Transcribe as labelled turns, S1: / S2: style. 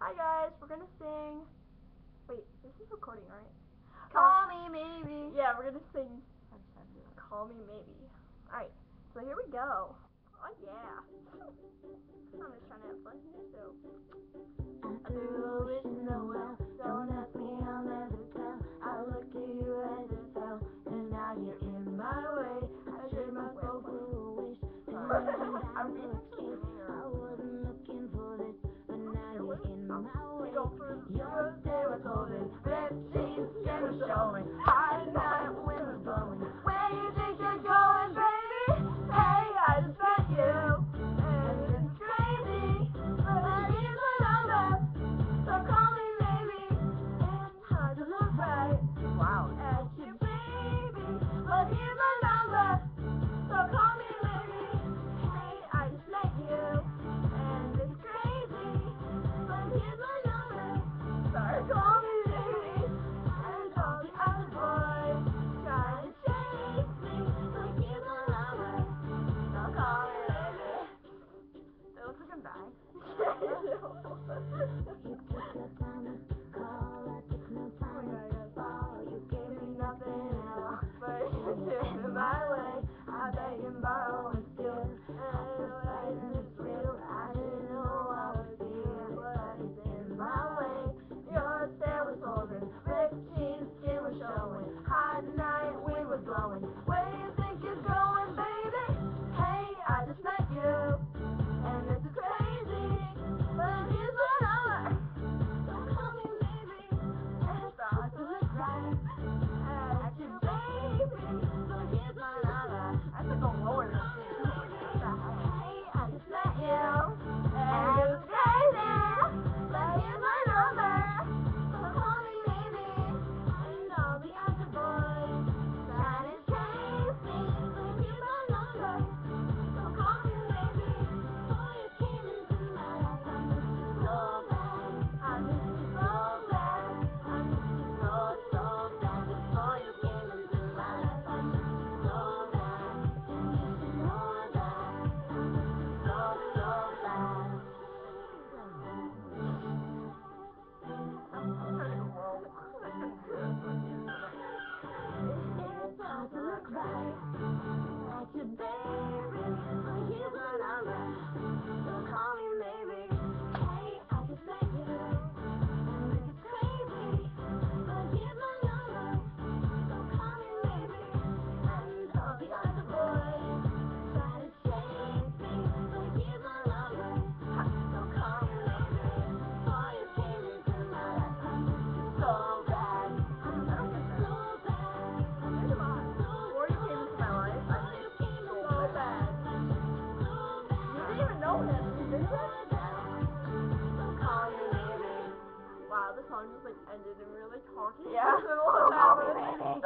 S1: Hi guys, we're gonna sing. Wait, this is recording, right? Call me maybe. Yeah, we're gonna sing. Call me maybe. Alright, so here we go. Oh yeah. I'm just trying to have fun here, so.
S2: I threw a wish in the well. Don't ask me, I'll never tell. I looked at you as it fell, and now you're in my way. I shared my soul for a wish. I wasn't looking for this, but now you're in my way. Your day was golden, red jeans, skin was showing. Hot night, wind was blowing. Where you think you're going, baby? Hey, I just met you, and it's crazy, but here's my number, so call me maybe. It's hard to look right at you, baby, but here's my number, so call me maybe. Hey, I just met you, and it's crazy, but here's my number, so call me maybe. And all the other boys try to chase me, but here's my number, so call me maybe.
S1: It looks like I'm dying.
S2: You took your time to call, I took no time to fall. You gave me nothing at all, but you stood in my way. I beg and borrow and steal, and I feel like it's real. I didn't know I was here, but it's in my way. Your tail was holding, ripped jeans, skin was showing. Hot night, wind was blowing. Where do you think you're going, baby? Hey, I just met you, and it's crazy, but here's my number, so call me maybe. It's hard to look right at you, baby, so here's my number.
S1: I have to go lower than this.
S2: Hey, I just met you, and it was crazy, but here's my number, so call me maybe. And all the other boys try to chase me, but here's my number, so call me maybe. Before you came into my life, I miss you so bad. I miss you so bad. I miss you so, so bad. Before you came into my life, I miss you so bad. And you should know that. I miss you so, so bad.
S1: I'm trying to go low.
S2: It's hard to look right at you, baby, but here's my number, so call me maybe. Hey, I just met you, and it's crazy, but here's my number, so call me maybe. And all the other boys try to chase me, but here's my number, so call me maybe. Before you came into my life, I miss you so bad. I miss you so bad. I miss you so
S1: Before you came into my life, I
S2: before you
S1: miss
S2: came
S1: you
S2: into
S1: so
S2: my
S1: bad.
S2: life, I miss you so bad.
S1: You didn't even know him. You did that?
S2: So call me maybe.
S1: Wow, the song just like ended and we were like talking. Yeah.
S2: So call me maybe.